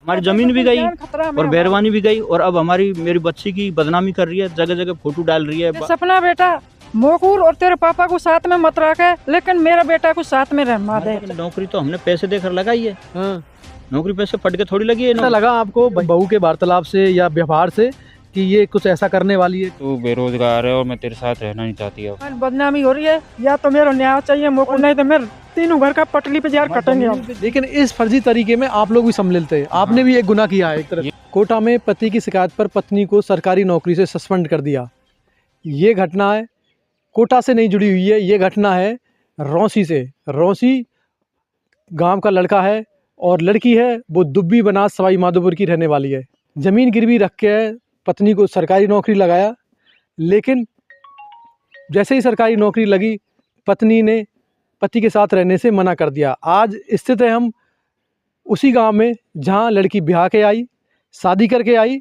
हमारी जमीन भी गई और बैरवानी भी गई, और अब हमारी मेरी बच्ची की बदनामी कर रही है, जगह जगह फोटो डाल रही है। सपना बेटा मोकूर और तेरे पापा को साथ में मत रखे, लेकिन मेरा बेटा को साथ में रहना दे। नौकरी तो हमने पैसे देकर लगाई है। हाँ। नौकरी पैसे फट के थोड़ी लगी है। ऐसा लगा आपको बहू के वार्तालाप से या व्यवहार से कि ये कुछ ऐसा करने वाली है? तू बेरोजगार है और मैं तेरे साथ रहना नहीं चाहती अब। बदनामी हो रही है, या तो मेरा न्याय चाहिए मोकूर, नहीं तो मेरे तीनों घर का पटली पे जार कटेंगे हम। लेकिन इस फर्जी तरीके में आप लोग भी सम्मिलित थे, आपने भी एक गुनाह किया है एक तरह। कोटा में पति की शिकायत पर पत्नी को सरकारी नौकरी से सस्पेंड कर दिया। ये घटना है कोटा से नहीं जुड़ी हुई है, ये घटना है रौंसी से। रौंसी गांव का लड़का है और लड़की है वो दुब्बी बनास सवाई माधोपुर की रहने वाली है। ज़मीन गिरवी रख के पत्नी को सरकारी नौकरी लगाया, लेकिन जैसे ही सरकारी नौकरी लगी पत्नी ने पति के साथ रहने से मना कर दिया। आज स्थित है हम उसी गांव में जहां लड़की ब्याह के आई, शादी करके आई,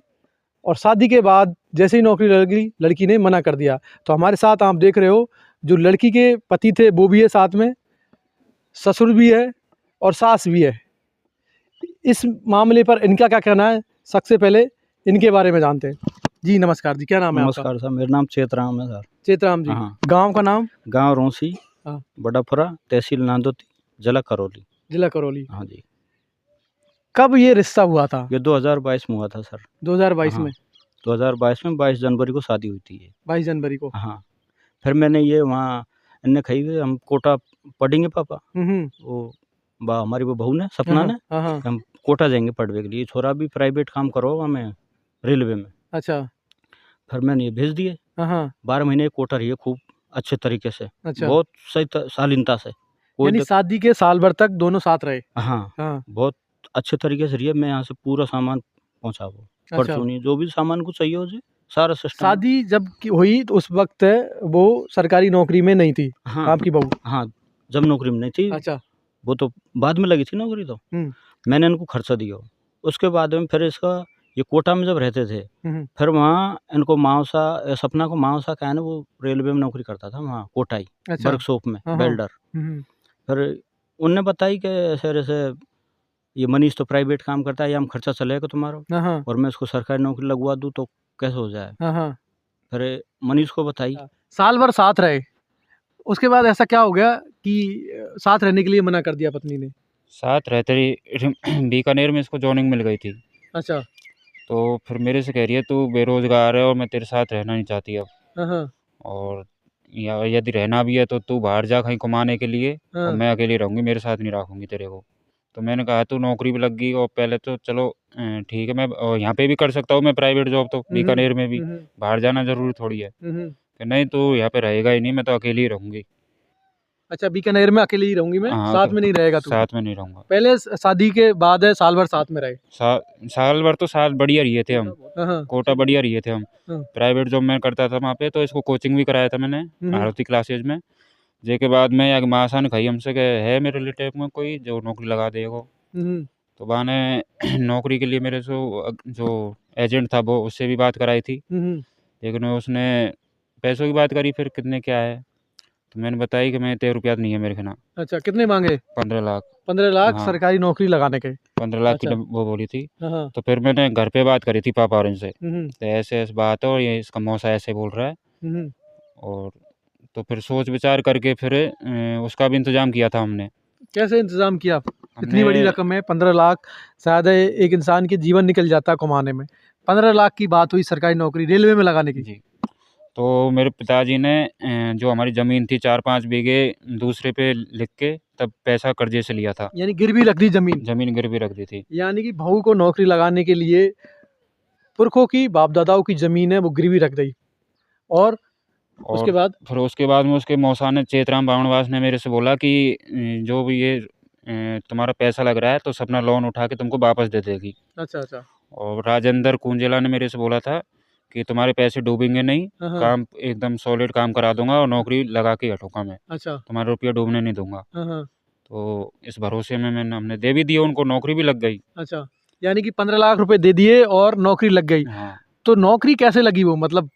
और शादी के बाद जैसे ही नौकरी लगी लड़की ने मना कर दिया। तो हमारे साथ आप देख रहे हो जो लड़की के पति थे वो भी है, साथ में ससुर भी है और सास भी है। इस मामले पर इनका क्या कहना है, सबसे पहले इनके बारे में जानते हैं। जी नमस्कार जी, क्या नाम है आपका? नमस्कार सर, मेरा नाम चेतराम है सर। चेतराम जी। हाँ। गांव का नाम? गांव रौंसी, हाँ। बड़ापुरा, तहसील नांदोती, जिला करौली। जिला करौली। हाँ जी। कब ये रिश्ता हुआ था? ये 2022 में हुआ था सर। 2022 हाँ। में? 2022 में 22 जनवरी को शादी हुई थी ये। 22 जनवरी को? हाँ। फिर मैंने ये वहाँ इनने कही हुई हम कोटा पढ़ेंगे पापा, वो हमारी वो बहू ने सपना ने हाँ। हम कोटा जाएंगे पढ़ने के लिए, छोरा भी प्राइवेट काम करो हमें रेलवे में। अच्छा। फिर मैंने ये भेज दिए। हाँ। 12 महीने कोटा रही है खूब अच्छे तरीके से। अच्छा। बहुत सही शालीनता से। यानी शादी के साल भर तक दोनों साथ रहे? हाँ। बहुत अच्छे तरीके से रही है। मैं यहाँ से पूरा सामान पहुँचा वो परचूनी जो भी सामान को चाहिए उसे सारा सिस्टम। शादी जब हुई तो उस वक्त वो सरकारी नौकरी में नहीं थी? हाँ। आपकी बहू? हाँ, जब नौकरी में नहीं थी। अच्छा। वो तो बाद में लगी थी नौकरी। तो मैंने इनको खर्चा दिया। उसके बाद में फिर इसका ये कोटा में जब रहते थे फिर वहाँ इनको मावसा सपना को मावसा का है ना, वो रेलवे में नौकरी करता था वहाँ कोटाई। अच्छा। वर्कशॉप में वेल्डर। फिर उनने बताई कि ऐसे ऐसे ये मनीष तो प्राइवेट काम करता है, ये हम खर्चा चलेगा तुम्हारा और मैं इसको सरकारी नौकरी लगवा दूँ तो कैसे हो जाए। फिर मनीष को बताई। साल भर साथ रहे, उसके बाद ऐसा क्या हो गया कि साथ रहने के लिए मना कर दिया पत्नी ने? साथ रहते ही बीकानेर में इसको जॉइनिंग मिल गई थी। अच्छा। तो फिर मेरे से कह रही है तू बेरोजगार है और मैं तेरे साथ रहना नहीं चाहती अब, और या यदि रहना भी है तो तू बाहर जा कहीं कमाने के लिए, और मैं अकेली रहूँगी, मेरे साथ नहीं रखूँगी तेरे को। तो मैंने कहा तू नौकरी भी लग गई और पहले तो चलो ठीक है, मैं यहाँ पे भी कर सकता हूँ मैं प्राइवेट जॉब, तो बीकानेर में भी बाहर जाना जरूरी थोड़ी है। कि नहीं तू यहाँ पे रहेगा ही नहीं, मैं तो अकेली ही रहूँगी। अच्छा, बीकानेर में अकेले ही रहूंगी मैं? साथ में नहीं रहेगा तू? साथ में नहीं रहूँगा। पहले शादी के बाद है साल भर साथ में रहे? साल भर तो साल बढ़िया रहे थे हम, कोटा बढ़िया रहे थे हम। प्राइवेट जॉब मैं करता था वहाँ पे, तो इसको कोचिंग भी कराया था मैंने भारती क्लासेज में। जेके बाद में या मासा ने कही हमसे कि है मेरे रिलेटिव में कोई जो नौकरी लगा देगा। तो मैंने नौकरी के लिए मेरे जो एजेंट था वो उससे भी बात कराई थी, लेकिन उसने पैसों की बात करी। फिर कितने क्या है तो मैंने बताई कि मैं 13 रुपया नहीं है मेरे खाना। अच्छा, कितने मांगे? 15 लाख। 15 लाख सरकारी नौकरी लगाने के? 15 लाख की वो बोली थी। तो फिर मैंने घर पे बात करी थी पापा और इनसे, तो ऐसे ऐसे बात है और ये इसका मौसा ऐसे बोल रहा है। और तो फिर सोच विचार करके फिर उसका भी इंतजाम किया था हमने। कैसे इंतजाम किया? इतनी बड़ी रकम है 15 लाख, शायद एक इंसान के जीवन निकल जाता है कमाने में। 15 लाख की बात हुई सरकारी नौकरी रेलवे में लगाने की। जी। तो मेरे पिताजी ने जो हमारी ज़मीन थी 4-5 बीघे दूसरे पे लिख के तब पैसा कर्जे से लिया था। यानी गिरवी रख दी ज़मीन? ज़मीन गिरवी रख दी थी। यानी कि बहू को नौकरी लगाने के लिए पुरखों की बाप दादाओं की ज़मीन है वो गिरवी रख दी। और उसके बाद फिर उसके बाद में उसके मौसा ने चेतराम बावनवास ने मेरे से बोला कि जो भी ये तुम्हारा पैसा लग रहा है तो सपना लोन उठा के तुमको वापस दे देगी। अच्छा। और राजेंद्र कुंजेला ने मेरे से बोला था कि तुम्हारे पैसे डूबेंगे नहीं, काम एकदम सॉलिड काम करा दूंगा और नौकरी लगा के हटूंगा मैं। अच्छा। तुम्हारा रुपया डूबने नहीं दूंगा। तो इस भरोसे में हमने दे भी दिया उनको, नौकरी भी लग गई। अच्छा, यानी कि 15 लाख रुपए दे दिए और नौकरी लग गई। तो नौकरी कैसे लगी वो, मतलब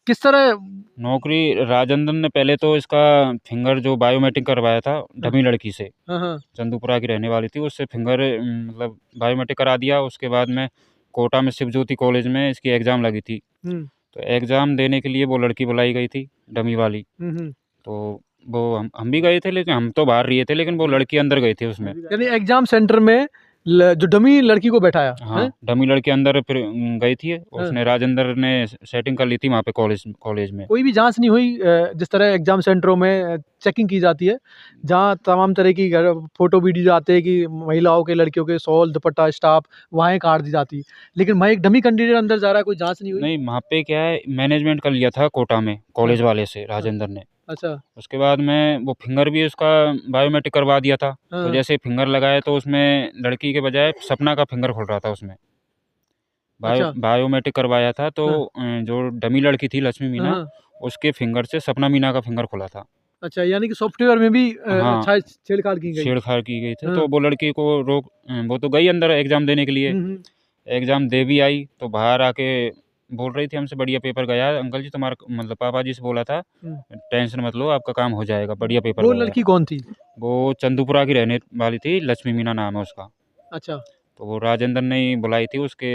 किस तरह? नौकरी राजेंद्र ने पहले तो इसका फिंगर जो बायोमेट्रिक करवाया था डमी लड़की से, हाँ हाँ चंदूपुरा की रहने वाली थी, उससे फिंगर मतलब बायोमेट्रिक करा दिया। उसके बाद में कोटा में शिव ज्योति कॉलेज में इसकी एग्ज़ाम लगी थी, तो एग्ज़ाम देने के लिए वो लड़की बुलाई गई थी डमी वाली। तो वो हम भी गए थे, लेकिन हम तो बाहर रहे थे, लेकिन वो लड़की अंदर गई थी उसमें। यानी एग्जाम सेंटर में जो डमी लड़की को बैठाया? हाँ, डमी लड़की अंदर फिर गई थी, उसने राजेंद्र ने सेटिंग कर ली थी वहाँ पे कॉलेज में। कोई भी जांच नहीं हुई जिस तरह एग्जाम सेंटरों में चेकिंग की जाती है, जहाँ तमाम तरह की फोटो वीडियो आते हैं कि महिलाओं के, लड़कियों के शॉल दुपट्टा स्टाफ वहाँ काट दी जाती है, लेकिन वहाँ एक डमी कैंडिडेट अंदर जा रहा है, कोई जांच नहीं हुई? नहीं, वहाँ पे क्या है, मैनेजमेंट कर लिया था कोटा में कॉलेज वाले से राजेंद्र ने। अच्छा। उसके बाद में वो फिंगर भी उसका बायोमेट्रिक करवा दिया था। तो जैसे फिंगर लगाया तो उसमें लड़की के बजाय सपना का फिंगर खुल रहा था उसमें। बायोमेट्रिक करवाया था तो जो डमी लड़की थी लक्ष्मी मीना, उसके फिंगर से सपना मीना का फिंगर खुला था। अच्छा, यानी कि सॉफ्टवेयर में भी छेड़छाड़ की गई थी। तो वो लड़की को वो तो गई अंदर एग्जाम देने के लिए, एग्जाम दे भी आई, तो बाहर आके बोल रही थी हमसे, बढ़िया पेपर गया अंकल जी, तुम्हारा मतलब पापा जी से बोला था, टेंशन मत लो, आपका काम हो जाएगा, बढ़िया पेपर। वो लड़की कौन थी? वो चंदूपुरा की रहने वाली थी, लक्ष्मी मीना नाम है उसका। अच्छा। तो वो राजेंद्र ने ही बुलाई थी, उसके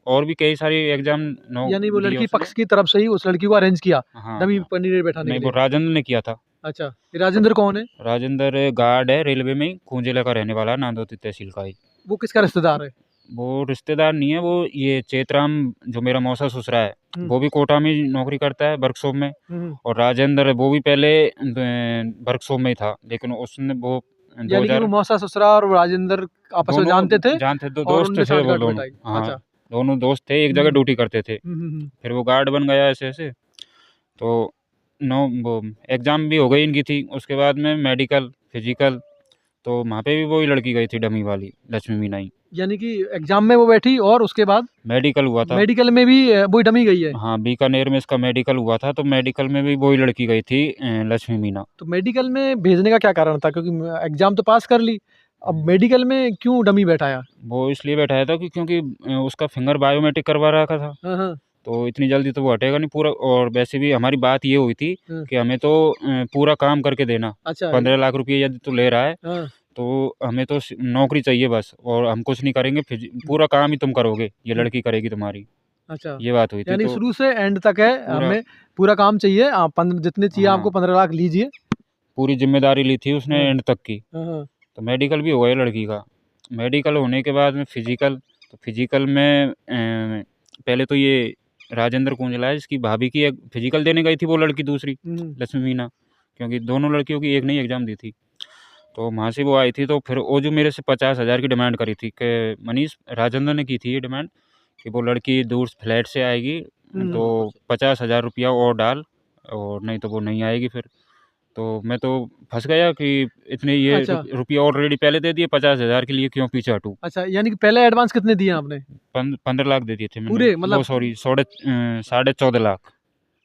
और भी कई सारी एग्जाम। यानी वो लड़की पक्ष की तरफ से ही उस लड़की को अरेंज किया? हाँ, डमी कैंडिडेट बैठाने नहीं, के वो लिए? राजेंद्र ने किया था। अच्छा, ये राजेंद्र कौन है? राजेंद्र गार्ड है रेलवे में, खूंजेला का रहने वाला है, नांदोती तहसील का ही। वो किसका रिश्तेदार है? वो रिश्तेदार नहीं है, वो ये चेतराम जो मेरा मौसा ससुरा है, वो भी कोटा में नौकरी करता है वर्कशॉप में। और राजेंद्र वो भी पहले वर्कशॉप में ही था, लेकिन उसने वो यानी कि वो मौसा ससुरा और राजेंद्र आपस में जानते थे? दोस्त थे वो दोनों। हाँ, दोनों दोस्त थे, एक जगह ड्यूटी करते थे। फिर वो गार्ड बन गया ऐसे ऐसे, तो वो एग्ज़ाम भी हो गई इनकी थी। उसके बाद में मेडिकल फिजिकल, तो वहाँ पे भी वही लड़की गई थी डमी वाली लक्ष्मी मीना ही। यानी कि एग्जाम में वो बैठी और उसके बाद मेडिकल हुआ था। मेडिकल में भी वही डमी गई है? हाँ, बीकानेर में इसका मेडिकल हुआ था, तो मेडिकल में भी वही लड़की गई थी लक्ष्मी मीना। तो मेडिकल में भेजने का क्या कारण था, क्योंकि एग्जाम तो पास कर ली, अब मेडिकल में क्यों डमी बैठाया? वो इसलिए बैठाया था क्योंकि उसका फिंगर बायोमेट्रिक करवा रखा था, तो इतनी जल्दी तो वो हटेगा नहीं पूरा। और वैसे भी हमारी बात ये हुई थी कि हमें तो पूरा काम करके देना। अच्छा। 15 लाख रुपये यदि तो ले रहा है, तो हमें तो नौकरी चाहिए बस, और हम कुछ नहीं करेंगे, पूरा काम ही तुम करोगे, ये लड़की करेगी तुम्हारी। अच्छा, ये बात हुई थी। यानी तो शुरू से एंड तक है, हमें पूरा काम चाहिए, आप जितने चाहिए आपको 15 लाख लीजिए, पूरी जिम्मेदारी ली थी उसने एंड तक की। तो मेडिकल भी हो गया लड़की का। मेडिकल होने के बाद में फिजिकल, तो फिजिकल में पहले तो ये राजेंद्र कुंजला है, इसकी भाभी की एक फिजिकल देने गई थी वो लड़की, दूसरी लक्ष्मी मीना, क्योंकि दोनों लड़कियों की एक नहीं एग्ज़ाम दी थी। तो वहाँ से वो आई थी, तो फिर वो जो मेरे से 50,000 की डिमांड करी थी कि मनीष, राजेंद्र ने की थी ये डिमांड कि वो लड़की दूर फ्लैट से आएगी, तो 50,000 रुपया और डाल, और नहीं तो वो नहीं आएगी फिर। तो मैं तो फंस गया कि इतने ये रुपये ऑलरेडी पहले दे दिए, 50,000 के लिए क्यों पीछे हटूँ। अच्छा, यानी कि पहले एडवांस कितने दिए आपने? 15 लाख दे दिए थे मैंने पूरे, मतलब सॉरी 14.5 लाख।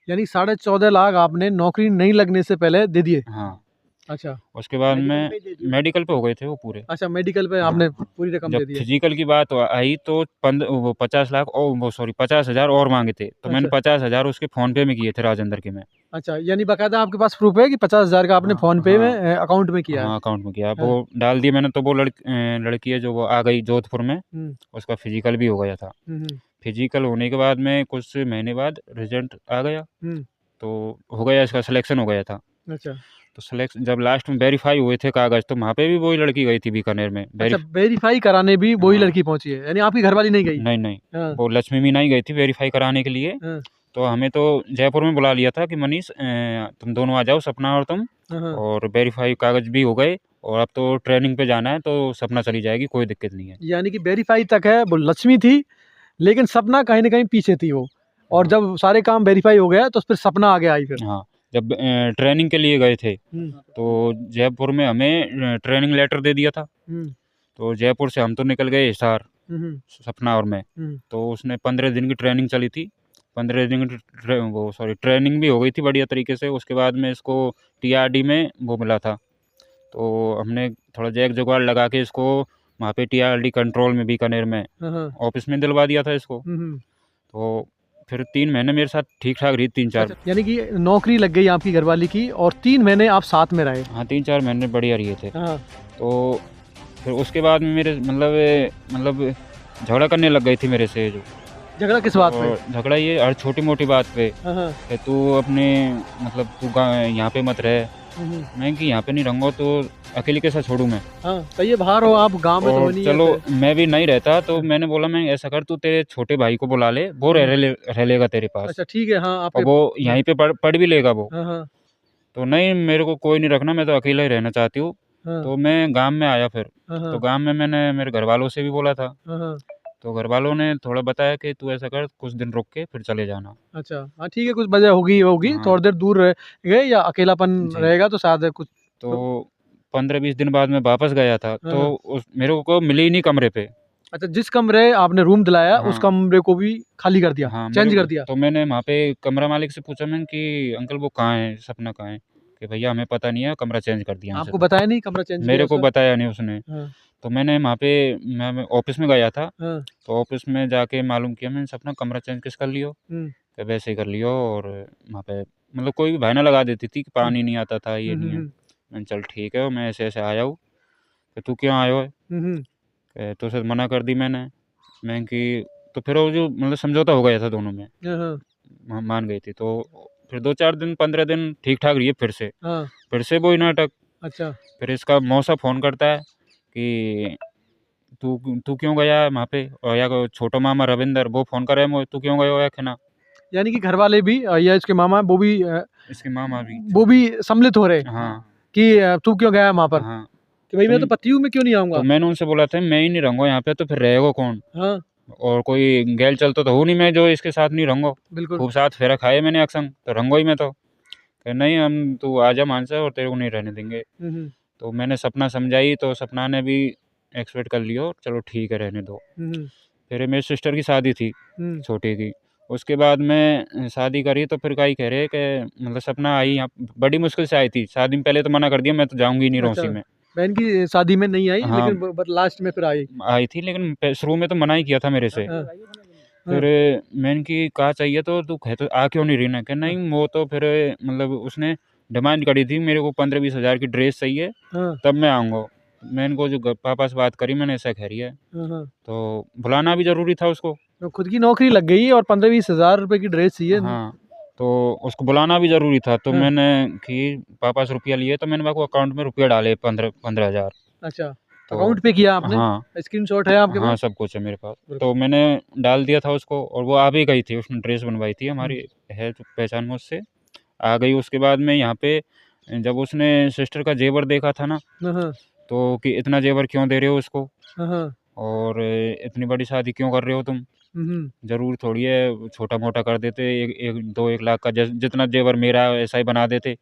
यानी 14.5 लाख आपने नौकरी नहीं लगने से पहले दे दिए? हाँ। अच्छा, उसके बाद में मेडिकल पे हो गए थे वो पूरे। अच्छा, मेडिकल पे आपने पूरी रकम दे जब दी? फिजिकल की बात आई तो वो 50 लाख और वो सॉरी 50,000 और मांगे थे, तो मैंने 50,000 उसके फ़ोन पे में किए थे राजेंद्र के में। अच्छा, यानी बाकायदा आपके पास प्रूफ है कि 50,000 का आपने फ़ोन पे में अकाउंट में किया है? हाँ, अकाउंट में किया, वो डाल दिया मैंने। तो वो लड़की है जो वो आ गई जोधपुर में, उसका फिजिकल भी हो गया था। फिजिकल होने के बाद में कुछ महीने बाद रिजल्ट आ गया, तो हो गया, इसका सिलेक्शन हो गया था। अच्छा, तो सिलेक्शन जब लास्ट में वेरीफाई हुए थे कागज़, तो वहाँ पे भी वही लड़की गई थी बीकानेर में। अच्छा, वेरीफाई कराने भी वही लड़की पहुंची है, यानी आपकी घरवाली नहीं गई? नहीं, वो लक्ष्मी मीना ही गई थी वेरीफाई कराने के लिए। तो हमें तो जयपुर में बुला लिया था कि मनीष तुम दोनों आ जाओ, सपना और तुम, और वेरीफाई कागज़ भी हो गए, और अब तो ट्रेनिंग पे जाना है, तो सपना चली जाएगी, कोई दिक्कत नहीं है। यानी कि वेरीफाई तक है वो लक्ष्मी थी, लेकिन सपना कहीं ना कहीं पीछे थी वो, और जब सारे काम वेरीफाई हो गया तो फिर सपना आगे आई फिर। हाँ, जब ट्रेनिंग के लिए गए थे, तो जयपुर में हमें ट्रेनिंग लेटर दे दिया था। तो जयपुर से हम तो निकल गए हिसार, सपना और मैं। तो उसने 15 दिन की ट्रेनिंग चली थी, 15 दिन की ट्रेनिंग भी हो गई थी बढ़िया तरीके से। उसके बाद में इसको TRD में वो मिला था, तो हमने थोड़ा जैक जुगाड़ लगा के इसको वहाँ पे TRD कंट्रोल में बीकानेर में ऑफिस में दिलवा दिया था इसको। तो फिर 3 महीने मेरे साथ ठीक ठाक रही, 3-4। अच्छा, यानी कि नौकरी लग गई आपकी घरवाली की और 3 महीने आप साथ में रहे। हाँ, 3-4 महीने बढ़िया रहे थे। हाँ। तो फिर उसके बाद में मेरे मतलब झगड़ा करने लग गई थी मेरे से जो। झगड़ा किस बात पे? और झगड़ा ये हर छोटी-मोटी बात पे हाँ, हाँ। कि तू अपने मतलब तू यहाँ पे मत रह। मैं कि यहाँ पे नहीं रहूँगा तो अकेले कैसा छोड़ूँ मैं। हाँ, सही है, बाहर हो आप, गाँव में तो और नहीं चलो है। मैं भी नहीं रहता तो मैंने बोला मैं ऐसा कर, तू तेरे छोटे भाई को बुला ले, वो रह लेगा तेरे पास। अच्छा ठीक है, हाँ और आपके। वो यहीं पे पढ़ भी लेगा वो। हाँ, हाँ, तो नहीं, मेरे को कोई नहीं रखना, मैं तो अकेला ही रहना चाहती हूँ। हाँ, तो मैं गाँव में आया फिर। हाँ, हाँ, तो गाँव में मैंने मेरे घर वालों से भी बोला था। हाँ, हाँ। तो घर वालों ने थोड़ा बताया कि तू ऐसा कर, कुछ दिन रुक के फिर चले जाना। अच्छा, हाँ ठीक है, कुछ वजह होगी हाँ। थोड़ी देर दूर रह गए या अकेलापन जी। रहेगा तो शायद कुछ। तो 15-20 दिन बाद मैं वापस गया था, हाँ। तो मेरे को मिली ही नहीं कमरे पे। अच्छा, जिस कमरे आपने रूम दिलाया उस हाँ। कमरे को भी खाली कर दिया, हाँ, चेंज कर दिया। तो मैंने वहाँ पे कमरा मालिक से पूछा मैंने कि अंकल वो कहाँ है, सपना कहाँ है? कि भैया हमें पता नहीं है, कमरा चेंज कर दिया हमसे आपको तो। बताया नहीं कमरा चेंज किया मेरे को उसका? बताया नहीं उसने। हाँ, तो मैंने वहाँ पे मैं ऑफिस में गया था। हाँ, तो ऑफिस में जाके मालूम किया मैंने, सपना कमरा चेंज किस कर लियो? हम्म, कि वैसे ही कर लियो। और वहाँ पे मतलब कोई भी बहाना लगा देती थी कि पानी नहीं आता था, ये नहीं है। मैंने चल ठीक है, मैं ऐसे आया हूँ। कि तू क्यों आया है? कि तुझसे मना कर दी मैं कि तो फिर वो जो मतलब समझौता हो गया था दोनों में, हाँ, मान गई थी। तो फिर 2-4 दिन 15 दिन ठीक ठाक रही है, हाँ। फिर से वही नाटक। अच्छा, फिर इसका मौसा फ़ोन करता है कि तू तू क्यों गया है वहाँ पे? और या छोटा मामा रविंदर वो फ़ोन करे मोए, तू क्यों गयो है खेना? यानी कि घर वाले भी या इसके मामा वो भी इसके मामा भी। वो भी सम्मिलित हो रहे हाँ, कि तू क्यों गया वहाँ पर, हाँ। कि भाई मैं तो तो पति हूँ, मैं क्यों नहीं तो आऊँगा। मैंने उनसे बोला था मैं ही नहीं रहूँगा यहाँ पे, तो फिर रहेगा कौन? हाँ, और कोई गैल चलता तो हूँ नहीं मैं जो इसके साथ नहीं रहूँगा। बिल्कुल। खूब साथ फेरा खाए मैंने अक्संग, तो रहूँगा ही मैं तो। कहे नहीं, हम तू आजा मानसा और तेरे को नहीं रहने देंगे। तो मैंने सपना समझाई तो सपना ने भी एक्सेप्ट कर लिया, चलो ठीक है रहने दो। फिर मेरी सिस्टर की शादी थी छोटी की। उसके बाद में शादी करी तो फिर कई कह रहे कि मतलब सपना आई यहाँ बड़ी मुश्किल से आई थी। शादी में पहले तो मना कर दिया, मैं तो जाऊँगी नहीं रौंसी में। बहन की शादी में नहीं आई, हाँ। लेकिन लास्ट में फिर आई थी, लेकिन शुरू में तो मना ही किया था मेरे से। हाँ। फिर मैंने कि कहा चाहिए तो तू कहे तो आ क्यों नहीं रही ना? कि नहीं वो तो फिर मतलब उसने डिमांड करी थी मेरे को 15-20 हज़ार की ड्रेस चाहिए, तब मैं आऊँगा। मैंने को जो पापा से बात करी मैंने, ऐसा कह रही है। तो बुलाना भी ज़रूरी था उसको। तो खुद की नौकरी लग गई और 15-20 हज़ार रुपए की ड्रेस चाहिए। हाँ, तो उसको बुलाना भी ज़रूरी था। तो हाँ। मैंने कि पापा से रुपया लिए तो मैंने बापू अकाउंट में रुपया डाले 15 हज़ार। अच्छा, तो अकाउंट पे किया आपने? हाँ, स्क्रीनशॉट है आपके हाँ पास? सब कुछ है मेरे पास। तो मैंने डाल दिया था उसको और वो आ भी गई थी, उसने ड्रेस बनवाई थी हमारी, है तो पहचान में उससे। आ गई। उसके बाद में यहाँ पे जब उसने सिस्टर का जेवर देखा था ना, हाँ, तो कि इतना जेवर क्यों दे रहे हो उसको? हाँ, और इतनी बड़ी शादी क्यों कर रहे हो तुम? ज़रूर थोड़ी है, छोटा-मोटा कर देते, 1 लाख का जितना जेवर मेरा है वैसा ही बना देते।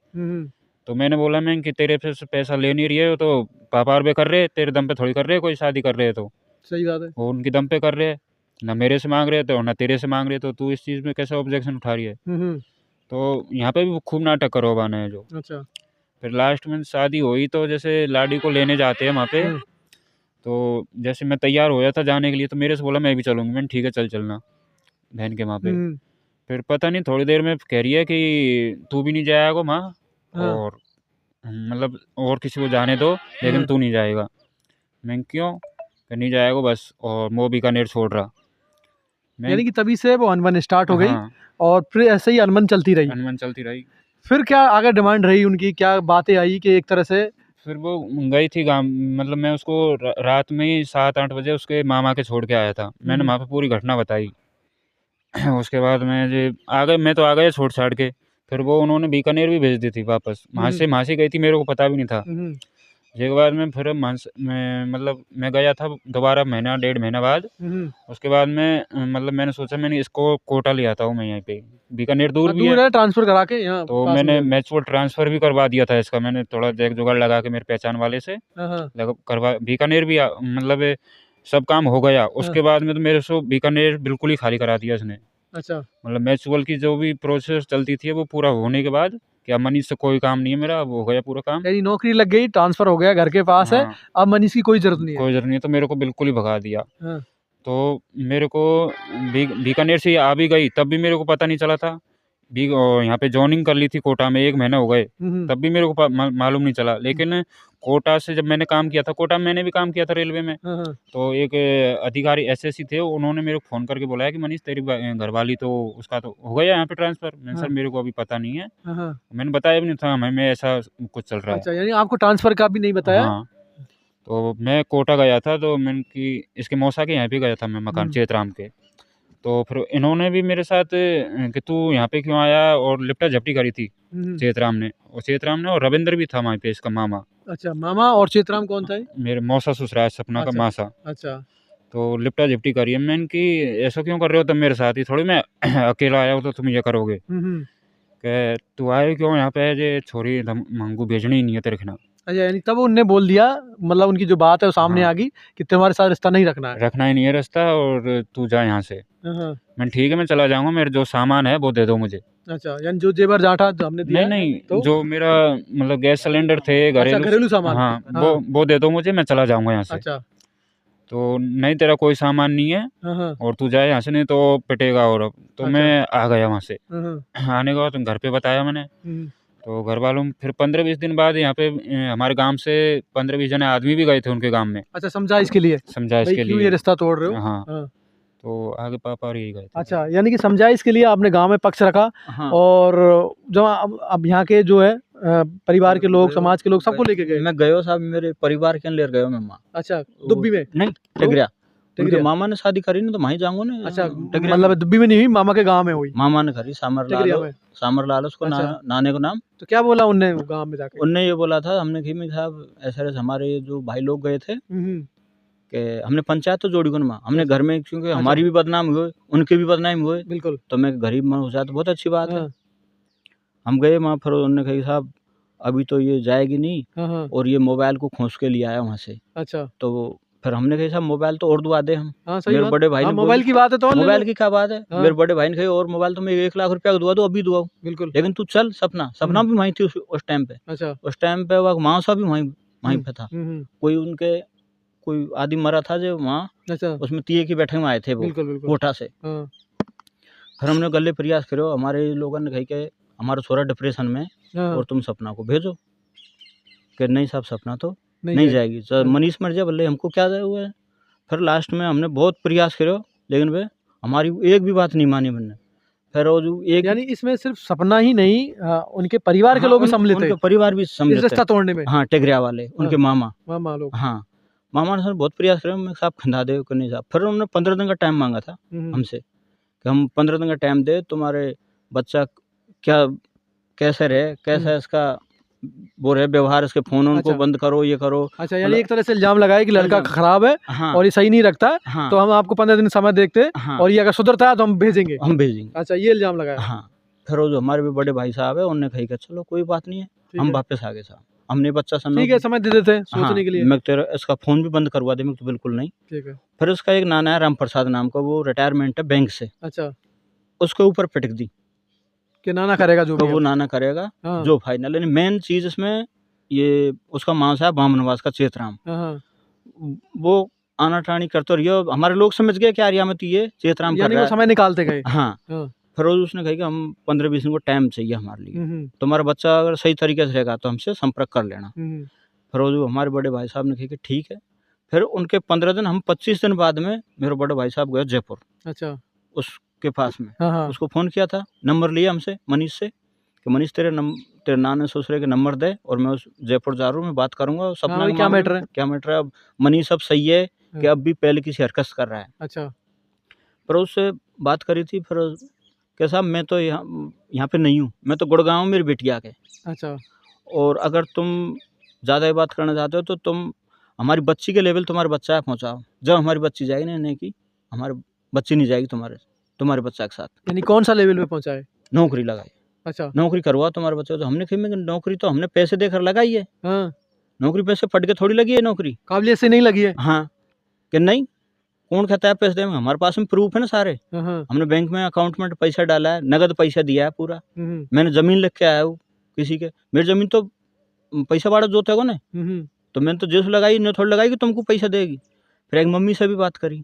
तो मैंने बोला मैं कि तेरे से पैसा ले नहीं रही है, तो पापा और भी कर रहे हैं, तेरे दम पे थोड़ी कर रहे हैं, कोई शादी कर रहे हैं तो। सही बात है। वो उनके दम पे कर रहे हैं, ना मेरे से माँग रहे हैं तो ना तेरे से माँग रहे हैं, तो तू इस चीज़ में कैसे ऑब्जेक्शन उठा रही है? तो यहाँ पे भी खूब नाटक करवाना है जो। अच्छा। फिर लास्ट में शादी हुई तो जैसे लाड़ी को लेने जाते हैं वहाँ पे, तो जैसे मैं तैयार होया था जाने के लिए तो मेरे से बोला मैं भी चलूँगी। मैंने ठीक है चल चलना, बहन के वहाँ पे। फिर पता नहीं थोड़ी देर में कह रही है कि तू भी नहीं जाएगा माँ, और मतलब और किसी को जाने दो लेकिन तू नहीं जाएगा। मैं क्यों? कि नहीं जाएगा बस, और वो बीकानेर छोड़ रहा। यानी कि तभी से वो अनबन स्टार्ट हो गई। हाँ, और फिर ऐसे ही अनबन चलती रही। अनबन चलती रही। फिर क्या आगे डिमांड रही उनकी, क्या बातें आई कि एक तरह से? फिर वो गई थी गाँव, मतलब मैं उसको रात में ही 7-8 बजे उसके मामा के छोड़ के आया था। मैंने वहाँ पे पूरी घटना बताई। उसके बाद मैं तो आ गया छोड़-छाड़ के। फिर वो उन्होंने बीकानेर भी भेज दी थी वापस। वहाँ से गई थी, मेरे को पता भी नहीं था। उसके बाद में फिर मैं गया था दोबारा महीना 1.5 महीना बाद। उसके बाद में मतलब मैंने सोचा मैंने इसको कोटा ले आता हूँ मैं यहीं पे। बीकानेर दूर भी है, ट्रांसफर करा के यहाँ तो पास में मैंने है। म्यूचुअल ट्रांसफ़र भी करवा दिया था इसका। मैंने थोड़ा जुगाड़ लगा के मेरे पहचान वाले से करवा बीकानेर भी मतलब सब काम हो गया। उसके बाद में तो मेरे से बीकानेर बिल्कुल ही खाली करा दिया इसने। अच्छा। मतलब म्यूचुअल की जो भी प्रोसेस चलती थी वो पूरा होने के बाद कि अब मनीष से कोई काम नहीं है मेरा, अब हो गया पूरा काम। यानी नौकरी लग गई, ट्रांसफर हो गया, घर के पास है, हाँ, अब मनीष की कोई जरूरत नहीं है। कोई ज़रूरत नहीं है, तो मेरे को बिल्कुल ही भगा दिया। तो मेरे को बीकानेर से आ भी गई, तब भी मेरे को पता नहीं चला था। यहाँ पे जॉइनिंग कर ली थी कोटा में, 1 महीना हो गए, तब भी मेरे को मालूम नहीं चला। लेकिन कोटा से जब मैंने काम किया था, कोटा में मैंने भी काम किया था रेलवे में, तो एक अधिकारी एसएससी थे, उन्होंने मेरे को फ़ोन करके बुलाया कि मनीष तेरी घरवाली तो उसका तो हो गया यहाँ पे ट्रांसफ़र। मैंने सर मेरे को अभी पता नहीं है, मैंने बताया भी नहीं था हमें ऐसा कुछ चल रहा है। अच्छा, यानी आपको ट्रांसफर का भी नहीं बताया? हाँ, तो मैं कोटा गया था, तो मैंने कि इसके मौसा के यहाँ पे गया था मैं, मकान चेतराम के। तो फिर इन्होंने भी मेरे साथ कि तू यहाँ पे क्यों आया, और लिपटा झपटी करी थी चेतराम ने, और रविंद्र भी था वहाँ पे, इसका मामा। अच्छा, मामा और चेतराम कौन था? मेरे मौसा ससुराल सपना का मासा। अच्छा, तो लिपटा झपटी करी है। मैंने कि ऐसा क्यों कर रहे हो तुम मेरे साथ, ही थोड़ी मैं अकेला आया हूँ तो तुम ये करोगे। कि तू आए क्यों यहाँ पे, जे छोरी मंगू भेजनी ही नहीं है तेरे खिलाफ। अच्छा, यानी तब उनने बोल दिया, मतलब उनकी जो बात है वो सामने आ गई कि तुम्हारे साथ रिश्ता नहीं रखना ही नहीं है रिश्ता, और तू जा यहाँ से। मैंने ठीक है मैं चला जाऊँगा, मेरे जो सामान है वो दे दो मुझे। अच्छा, यानी जो जेवर जाटा जो हमने दिया नहीं तो? जो मेरा मतलब गैस सिलेंडर थे, घरेलू सामान। हाँ, वो दे दो मुझे, मैं चला जाऊँगा यहाँ से। अच्छा, तो नहीं तेरा कोई सामान नहीं है और तू जाए यहाँ से, नहीं तो पिटेगा। और तो मैं आ गया वहाँ से। आने के बाद तुम घर पे बताया मैंने, तो घर वालों फिर 15-20 दिन बाद यहाँ पे हमारे गांव से 15-20 जने आदमी भी गए थे उनके गांव में। अच्छा, समझा इसके लिए क्यों ये रिश्ता तोड़ रहे हो। हाँ, तो आगे पापा और यही गए थे। अच्छा, यानी कि समझा इसके लिए आपने गांव में पक्ष रखा। हाँ। और जो अब यहाँ के जो है परिवार के लोग, समाज के लोग सबको लेके गए? मैं गयो साहब, मेरे परिवार के लेर गयो मैं माँ। अच्छा, दुब्बी में? नहीं, टिगरिया। उनके मामा ने शादी करी ना, तो वहीं जाऊंगा ना। अच्छा, मतलब दुब्बी में नहीं हुई, मामा के गांव में हुई? मामा ने करी, सामर लाल उसको नाने को नाम। तो क्या बोला उनने गांव में जाके? उनने ये बोला था, हमने कि में साहब ऐसे हमारे जो भाई लोग गए थे कि हमने पंचायत तो जोड़ी को ना, हमने घर में, क्योंकि हमारी भी बदनाम हुए, उनके भी बदनाम हुए। बिल्कुल। तो मैं गरीब मन हो जाए तो बहुत अच्छी बात है। हम गए वहाँ, फिर उन्होंने कहा साहब अभी तो ये जाएगी नहीं, और ये मोबाइल को खोस के लिया आया वहाँ से। अच्छा, तो फिर हमने कहा साहब मोबाइल तो और दुआ दे हम। मेरे बड़े भाई ने, मोबाइल की बात है तो मोबाइल की क्या बात है। मेरे बड़े भाई ने कहा और मोबाइल तो मैं 1 लाख रुपया का दुआ दो, अभी दुआ। बिल्कुल। लेकिन तू चल, सपना भी वहीं थी उस टाइम पे। अच्छा, उस टाइम पे वो माँ सा भी वहीं पे था। कोई उनके कोई आदमी मरा था जो वहाँ। अच्छा, उसमें 3 की बैठक में आए थे वो कोटा से। फिर हमने गले प्रयास करो, हमारे लोगों ने कही कि हमारा छोरा डिप्रेशन में, और तुम सपना को भेजो। कि नहीं साहब, सपना तो नहीं जाएगी, मनीष मर जाए बोले, हमको क्या हुआ है। फिर लास्ट में हमने बहुत प्रयास करो, लेकिन वे हमारी एक भी बात नहीं मानी मैंने। फिर वो जो एक, यानी इसमें सिर्फ सपना ही नहीं, उनके परिवार के लोग भी सम्मिलित थे। उनके परिवार भी सम्मिलित थे रिश्ता तोड़ने में। हाँ, टिगरिया वाले, उनके मामा लोग। हाँ, मामा ने बहुत प्रयास करे, मैं साहब खंदा दे कि नहीं साहब। फिर उन्होंने 15 दिन का टाइम मांगा था हमसे कि हम 15 दिन का टाइम दे, तुम्हारे बच्चा क्या कैसे रहे, कैसा इसका वो रहे व्यवहार, इसके फोन उनको बंद करो, ये करो। अच्छा, यानी एक तरह से इल्जाम लगाए कि लड़का खराब है। हाँ, और ये सही नहीं रखता। हाँ, तो हम आपको 15 दिन समय देखते। हाँ, और ये अगर सुधरता है तो हम भेजेंगे। अच्छा, ये इल्जाम लगाया। हाँ, फिर जो हमारे भी बड़े भाई साहब है, उन्होंने कही कि चलो कोई बात नहीं है, हम वापस आ गए साहब। हमने बच्चा समय, ठीक है, समय दे देते हैं सोचने के लिए। मैं तेरा इसका फोन भी बंद करवा दे, मैं तो बिल्कुल नहीं। ठीक है। फिर उसका एक नाना है राम प्रसाद नाम का, वो रिटायरमेंट है बैंक से। अच्छा, उसके ऊपर पिटक दी कि नाना करेगा जो तो वो नाना करेगा। हाँ, जो फाइनल। यानी मेन चीज इसमें ये उसका मासा है बामनवास का चेतराम। वो आना टानी करते रहिए, हमारे लोग समझ गए क्या आर्या में ये चेतराम कर रहा है, समय निकालते गए। हाँ, फिर उसने कहा कि हम 15-20 दिन को टाइम चाहिए हमारे लिए, तुम्हारा बच्चा अगर सही तरीके से रहेगा तो हमसे संपर्क कर लेना। फिर वो हमारे बड़े भाई साहब ने कहा कि ठीक है। फिर उनके 15 दिन, हम 25 दिन बाद में मेरे बड़े भाई साहब गए जयपुर। अच्छा, उसके पास में। हाँ, उसको फ़ोन किया था, नंबर लिया हमसे मनीष से कि मनीष तेरे नाना ससुरे के नंबर दे, और मैं उस जयपुर जा रहा हूँ, मैं बात करूँगा। सपना हाँ, क्या मैटर है। अब मनीष अब सही है कि अब भी पहले किसी हरकत कर रहा है। अच्छा, पर उससे बात करी थी। फिर कि साहब मैं तो यहाँ पे नहीं हूँ, मैं तो गुड़गांव मेरी बेटिया के। अच्छा, और अगर तुम ज़्यादा बात करना चाहते हो तो तुम हमारी बच्ची के लेवल तुम्हारे बच्चा पहुँचाओ। जब हमारी बच्ची जाएगी नहीं कि हमारी बच्ची नहीं जाएगी तुम्हारे बच्चा के साथ। यानी कौन सा लेवल पे पहुँचाए? नौकरी लगाई। अच्छा, नौकरी करवा तुम्हारे बच्चे। तो हमने कही नौकरी तो हमने पैसे देकर लगाई है। हाँ, नौकरी पैसे फट के थोड़ी लगी है, नौकरी काबिलियत से नहीं लगी है। हाँ, कि नहीं, कौन कहता है पैसे देंगे, हमारे पास में प्रूफ है ना सारे। हमने बैंक में अकाउंट में पैसा डाला है, नगद पैसा दिया है पूरा। मैंने जमीन लिख के आया हूँ किसी के, मेरी जमीन तो पैसा बाड़ा जोते हो ना, तो मैंने तो जैसे लगाई नहीं थोड़ी लगाई कि तुमको पैसा देगी। फिर एक मम्मी से भी बात करी,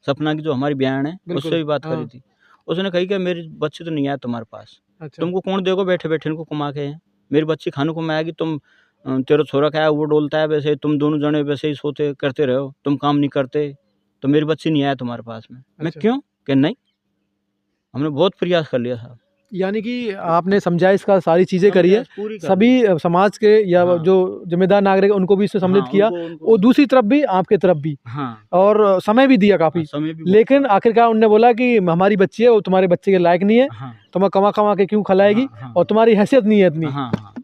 सपना की जो हमारी बहन है बिल्कुल, उससे भी बात हाँ। करी थी। उसने कही कि मेरी बच्ची तो नहीं आया तुम्हारे पास, अच्छा। तुमको कौन देगा बैठे बैठे इनको कमा के, मेरी बच्ची खाने को आएगी, तुम तेरा छोरा क्या है वो डोलता है वैसे, तुम दोनों जने वैसे ही सोते करते रहो, तुम काम नहीं करते, तो मेरी बच्ची नहीं आया तुम्हारे पास में। मैं अच्छा। क्यों कि नहीं, हमने बहुत प्रयास कर लिया साहब। यानी कि आपने समझा इसका सारी चीज़ें करी है, पूरी कर ली। सभी समाज के या हाँ। जो जिम्मेदार नागरिक हैं, उनको भी इससे सम्मिलित हाँ, किया, उनको और दूसरी तरफ भी आपके तरफ भी, हाँ, और समय भी दिया काफ़ी। समय भी बहुत लेकिन आखिरकार उन्होंने बोला कि हमारी बच्ची है, वो तुम्हारे बच्चे के लायक नहीं है, हाँ, तुम्हें कमा कमा के क्यों खिलाएगी, हाँ, हाँ, और तुम्हारी हैसियत नहीं है इतनी। हाँ, हाँ,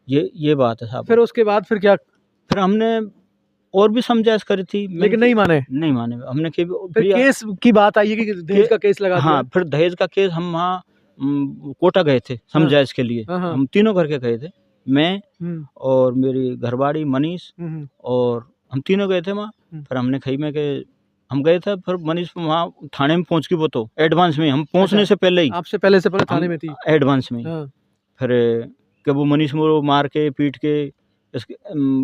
ये बात है साहब। फिर उसके बाद फिर क्या, फिर हमने और भी समझाइश करी थी, लेकिन नहीं माने। नहीं माने। हमने कि फिर केस की बात आई है कि दहेज का केस लगा दिया। हाँ, फिर दहेज का केस हम वहाँ कोटा गए थे समझाइश के लिए। हाँ, हाँ। हम तीनों करके गए थे, मैं हम्म, और मेरी घरवाली मनीष, हम्म, और हम तीनों गए थे वहाँ। फिर हमने कही में कि हम गए थे, फिर मनीष वहाँ थाने में पहुँच गई, वो तो एडवांस में, हम पहुँचने से पहले ही, आपसे पहले से पहले थाने हम में थी। एडवांस में ही। हाँ, फिर कि वो मनीष वो मार के पीट के इसके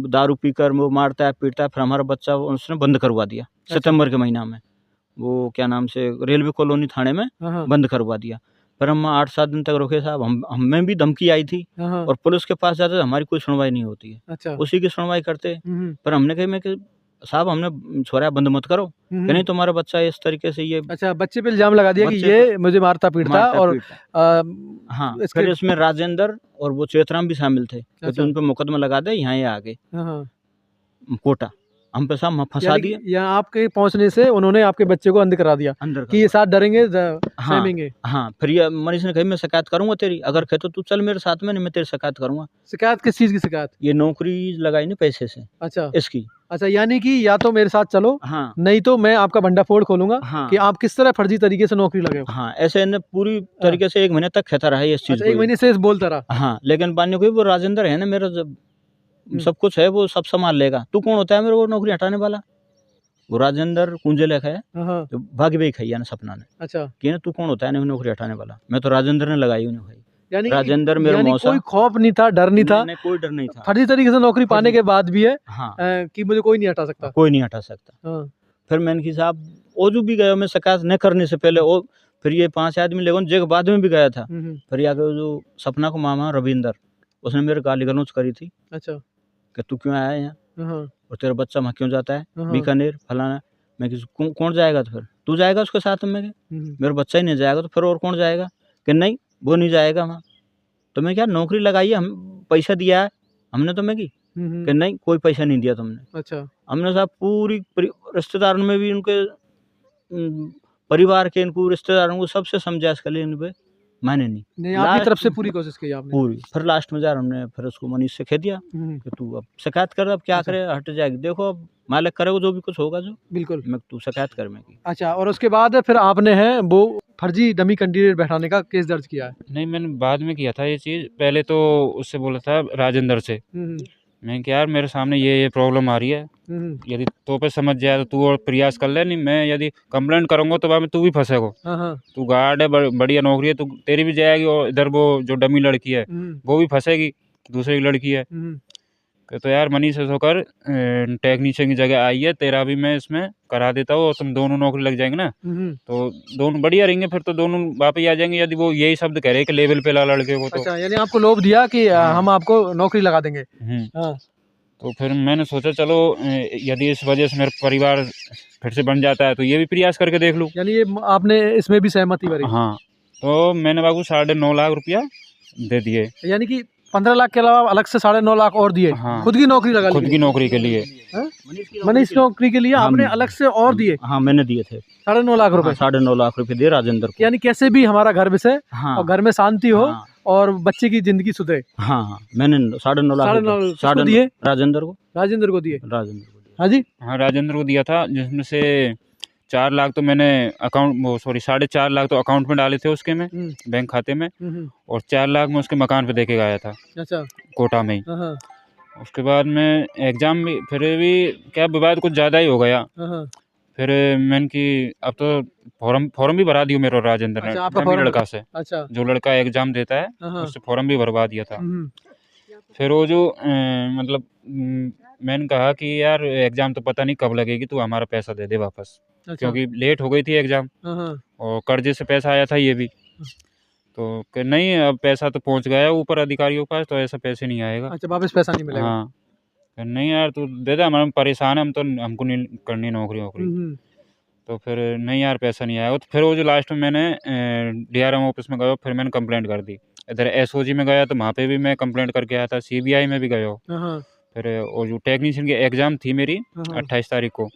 दारू पीकर वो मारता है पीटता है, फिर हमारा बच्चा उसने बंद करवा दिया सितंबर के महीना में, वो क्या नाम से रेलवे कॉलोनी थाने में हाँ, हाँ, बंद करवा दिया। फिर हम 8-7 दिन तक रुके साहब, हमें भी धमकी आई थी, हाँ, हाँ। और पुलिस के पास जाते हमारी कोई सुनवाई नहीं होती है, अच्छा। उसी की सुनवाई करते। हम्म, पर हमने कही मैं कि साहब हमने छोड़ा बंद मत करो, कि नहीं तुम्हारा बच्चा इस तरीके से ये अच्छा, बच्चे पे इल्जाम लगा दिया कि बच्चे ये मुझे मारता पीटता, मारता और पीटता। हाँ, इसके फिर इसमें राजेंद्र और वो चेतराम भी शामिल थे, अच्छा। तो उन पे मुकदमा लगा दे, यहाँ ये आ गए हाँ, हाँ। कोटा, हम पे साहब फंसा यानी दिए कि यहाँ आपके पहुंचने से उन्होंने आपके बच्चे को अंध करा दिया अंदर कि ये साथ डरेंगे, हाँ, सहमेंगे। हाँ। फिर ये मनीष ने कही मैं शिकायत करूंगा तेरी, अगर कहे तो तू चल मेरे साथ में, नहीं मैं तेरी शिकायत करूंगा। शिकायत किस चीज़ की शिकायत? ये नौकरी लगाई नहीं पैसे से अच्छा, इसकी। अच्छा, यानी कि या तो मेरे साथ चलो, हाँ, नहीं तो मैं आपका भंडाफोड़ खोलूंगा, हाँ, कि आप किस तरह फर्जी तरीके से नौकरी लगे हो। हाँ, ऐसे इन्हें पूरी तरीके से 1 महीने तक कहता रहा है इस चीज अच्छा, को 1 महीने से इस बोलता रहा। हाँ, लेकिन बान्य कोई वो राजेंद्र है ना मेरा, जब सब कुछ है वो सब संभाल लेगा, तू कौन होता है मेरे को नौकरी हटाने वाला। वो राजेंद्र कुंजे लेखा है, हाँ, हाँ। तो भाग भी खाई है ना सपना ने अच्छा, कि ना तू कौन होता है ना नौकरी हटाने वाला, मैं तो राजेंद्र ने लगाई उन्हें भाई। यानी राजेंद्र मेरा यानी मौसा, कोई खौफ नहीं था, डर नहीं था, नहीं, कोई डर नहीं था। फर्जी तरीके से नौकरी पाने के बाद भी है हाँ, कि मुझे कोई नहीं हटा सकता। कोई नहीं हटा सकता। हाँ, फिर मैंने कि साहब ओजू भी गया मैं शिकायत नहीं करने से पहले, और फिर ये 5 आदमी लेकिन जगह बाद में भी गया था। फिर आगे जो सपना को मामा रविंदर, उसने मेरे गाली गलौज करी थी अच्छा, कि तू क्यों आया है यहाँ, हाँ, और तेरा बच्चा वहाँ क्यों जाता है हाँ, बीकानेर फलाना। मैं किसी कौन जाएगा, तो फिर तू जाएगा उसके साथ में, मेरा बच्चा ही नहीं जाएगा तो फिर और कौन जाएगा, कि नहीं वो नहीं जाएगा वहाँ। तो मैं क्या नौकरी लगाई है, हम पैसा दिया है हमने तो, मैं की कि नहीं कोई पैसा नहीं दिया तुमने। अच्छा, हमने साहब पूरी रिश्तेदारों में भी उनके परिवार के इनको रिश्तेदारों को सबसे समझाइश कर ली, इन पे माने नहीं। आपकी लास्ट तरफ से पूरी कोशिश की आपने पूरी, फिर लास्ट में यार हमने फिर उसको मनीष से कह दिया कि तू अब शिकायत कर, अब क्या करे, हट जाएगी, देखो अब मालिक करेगा जो भी कुछ होगा जो, बिल्कुल। मैं तू शिकायत कर मैं की। अच्छा, और उसके बाद फिर आपने है वो फर्जी डमी कैंडिडेट बैठाने का केस दर्ज किया है। नहीं, मैंने बाद में किया था ये चीज़, पहले तो उससे बोला था राजेंद्र से, मैं कि यार मेरे सामने ये प्रॉब्लम आ रही है, यदि तो पे समझ जाए तो तू और प्रयास कर ले, नहीं मैं यदि कंप्लेंट करूँगा तो बाद में तू भी फंसेगा। हाँ, हाँ, तू गार्ड है, बढ़िया नौकरी है, तू तेरी भी जाएगी, और इधर वो जो डमी लड़की है वो भी फंसेगी, दूसरी लड़की है। तो यार मनीष से होकर टेक्नीशियन की जगह आई है, तेरा भी मैं इसमें करा देता हूँ और तुम दोनों नौकरी लग जाएंगे ना, तो दोनों बढ़िया रहेंगे, फिर तो दोनों वापस आ जाएंगे, यदि वो यही शब्द कह रहे हैं कि लेवल पे ला लड़के को तो। अच्छा, यानी आपको लोभ दिया कि हम आपको नौकरी लगा देंगे। हाँ, तो फिर मैंने सोचा चलो यदि इस वजह से मेरा परिवार फिर से बन जाता है तो ये भी प्रयास करके देख लूँ। यानी ये आपने इसमें भी सहमति भरी। हाँ, तो मैंने बाबू 9.5 लाख रुपया दे दिए, यानी कि 15 लाख के अलावा अलग से 9.5 लाख और दिए। हाँ, खुद की नौकरी लगा ली, खुद की नौकरी के लिए, मनीष नौकरी के लिए आपने अलग से और दिए। हाँ मैंने दिए थे 9.5 लाख रुपए। 9.5 लाख रुपए दिए राजेंद्र को। यानी कैसे भी हमारा घर बसे हाँ, और घर में शांति हो, हाँ, और बच्चे की जिंदगी सुधरे। हाँ, हाँ, मैंने 9.5 लाख किसको दिए? राजेंद्र को। राजेंद्र को दिए। राजेंद्र को दिए। हाँ जी, हाँ राजेंद्र को दिया था, जिसमें से 4 लाख तो मैंने अकाउंट 4.5 लाख तो अकाउंट में डाले थे उसके में, बैंक खाते में, और 4 लाख में उसके मकान पे दे के गया था। अच्छा, कोटा में ही। हाँ, उसके बाद में एग्ज़ाम भी फिर भी क्या विवाद कुछ ज़्यादा ही हो गया, हाँ, फिर मैंने कि अब तो फॉर्म भी भरा दिया मेरा राजेंद्र ने, अच्छा, आपका डमी फॉर्म लड़का से, अच्छा, जो लड़का एग्ज़ाम देता है हाँ, उससे फॉर्म भी भरवा दिया था। फिर वो जो मतलब मैंने कहा कि यार एग्ज़ाम तो पता नहीं कब लगेगी, तू हमारा पैसा दे दे वापस। क्योंकि लेट हो गई थी एग्जाम और कर्जे से पैसा आया था ये भी। तो कि नहीं अब पैसा तो पहुंच गया ऊपर अधिकारियों के पास, तो ऐसा पैसे नहीं आएगा। अच्छा, वापस पैसा नहीं मिलेगा। हाँ, कि नहीं यार तू दे दे, हम परेशान है, हम तो हमको नहीं करनी नौकरी वोकरी। तो फिर नहीं यार पैसा नहीं आया। तो फिर वो जो लास्ट में मैंने DRM ऑफिस में गया, फिर मैंने कंप्लेंट कर दी। इधर SOG में गया तो वहाँ पे भी मैं कंप्लेंट करके आया था, CBI में भी गया। फिर वो जो टेक्नीशियन की एग्ज़ाम थी मेरी 28 तारीख को,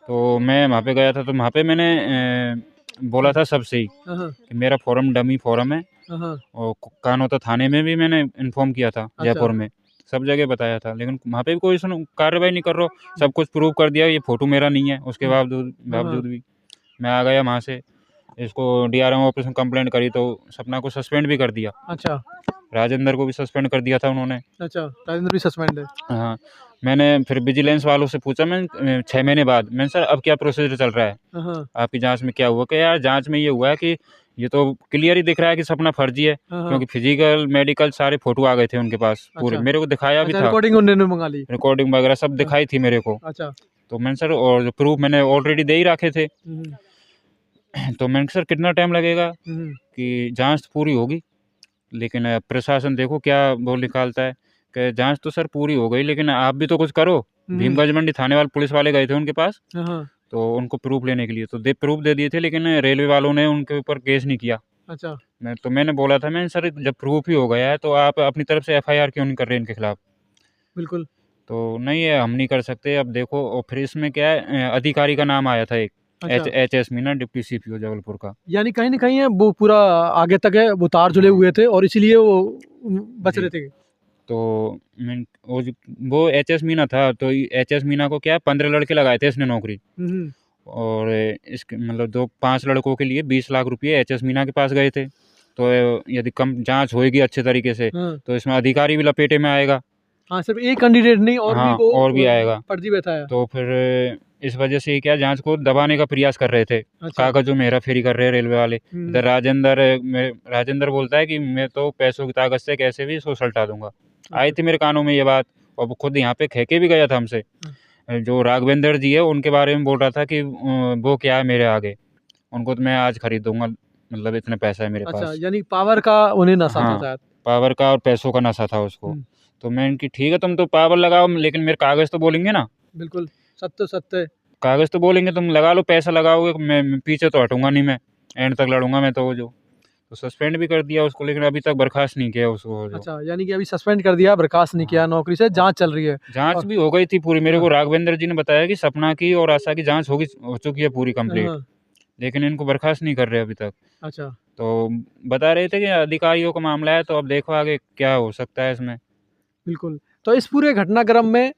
तो मैं वहाँ पे गया था। तो वहाँ पे मैंने बोला था सबसे ही कि मेरा फॉर्म डमी फॉर्म है, और कानोता थाने में भी मैंने इन्फॉर्म किया था, जयपुर में सब जगह बताया था, लेकिन वहाँ पे भी कोई कार्रवाई नहीं कर रहा। सब कुछ प्रूव कर दिया, ये फ़ोटो मेरा नहीं है, उसके बावजूद भी मैं आ गया वहाँ से। इसको DRM ऑफिस में कंप्लेंट करी तो सपना को सस्पेंड भी कर दिया। अच्छा, राजेंद्र को भी सस्पेंड कर दिया था उन्होंने। अच्छा, राजेंद्र भी सस्पेंड है। हाँ, मैंने फिर विजिलेंस वालों से पूछा, मैं 6 महीने बाद, मैंने सर अब क्या प्रोसीजर चल रहा है, आपकी जांच में क्या हुआ? कि यार जांच में ये हुआ है कि ये तो क्लियर ही दिख रहा है कि सपना फर्जी है, क्योंकि फिजिकल मेडिकल सारे फोटो आ गए थे उनके पास पूरे। मेरे को दिखाया भी था, रिकॉर्डिंग उन्होंने मंगा ली, रिकॉर्डिंग वगैरह सब दिखाई थी मेरे को। अच्छा, तो मैंने सर, और प्रूफ मैंने ऑलरेडी दे ही रखे थे। तो मैंने सर कितना टाइम लगेगा कि जांच पूरी होगी, लेकिन प्रशासन देखो क्या बोल निकालता है कि जांच तो सर पूरी हो गई, लेकिन आप भी तो कुछ करो। भीमगंज मंडी थाने वाले पुलिस वाले गए थे उनके पास, तो उनको प्रूफ लेने के लिए, तो प्रूफ दे दिए थे, लेकिन रेलवे वालों ने उनके ऊपर केस नहीं किया। अच्छा, मैंने बोला था, मैंने सर जब प्रूफ ही हो गया है तो आप अपनी तरफ से FIR क्यों नहीं कर रहे इनके खिलाफ? बिल्कुल। तो नहीं है, हम नहीं कर सकते, अब देखो। और फिर इसमें क्या है, अधिकारी का नाम आया था एक, HS Meena, deputy CPO Jabalpur का। यानी कहीं ना कहीं है वो पूरा आगे तक है, वो तार जुड़े हुए थे और इसीलिए वो बच रहे थे। तो वो HS मीना था, तो HS मीना को क्या 15 लड़के लगाए थे इसने नौकरी, और इसके मतलब 5 लड़कों के लिए 20 लाख रुपये HS मीना के पास गए थे। तो यदि कम जांच होएगी अच्छे तरीके से तो इसमें अधिकारी भी लपेटे में आएगा। हाँ, सिर्फ एक कैंडिडेट नहीं, और हाँ, भी वो और भी आएगा, फर्जी बैठाया। तो फिर इस वजह से क्या जांच को दबाने का प्रयास कर रहे थे। कागजों में हेरा फेरी कर रहे हैं रेलवे वाले। इधर राजेंद्र बोलता है कि मैं तो पैसों की ताकत से कैसे भी इसको सलटा दूंगा। आई थी मेरे कानों में ये बात, और खुद यहाँ पे खेके भी गया था हमसे। जो राघवेंद्र जी है उनके बारे में बोल रहा था कि वो क्या है मेरे आगे, उनको तो मैं आज खरीद दूंगा, मतलब इतना पैसा है मेरे पास। यानी पावर का उन्हें नशा था शायद। पावर का और पैसों का नशा था उसको। तो मैं इनकी ठीक है, तुम तो पावर लगाओ, लेकिन मेरे कागज तो बोलेंगे ना। बिल्कुल, सत्य कागज तो बोलेंगे, तुम लगा लो, पैसा लगाओगे, मैं पीछे तो हटूंगा नहीं, मैं एंड तक लड़ूंगा मैं। तो सस्पेंड भी कर दिया उसको, लेकिन अभी तक बर्खास्त नहीं किया उसको। अच्छा, यानी कि अभी सस्पेंड कर दिया, बर्खास्त नहीं किया नौकरी से, जांच चल रही है। जांच भी हो गई थी पूरी, मेरे को राघवेंद्र जी ने बताया कि सपना की और आशा की जांच हो चुकी है पूरी कंप्लीट, लेकिन इनको बर्खास्त नहीं कर रहे अभी तक। अच्छा, तो बता रहे थे कि अधिकारियों का मामला है, तो अब देखो आगे क्या हो सकता है इसमें। बिल्कुल। तो इस पूरे घटनाक्रम में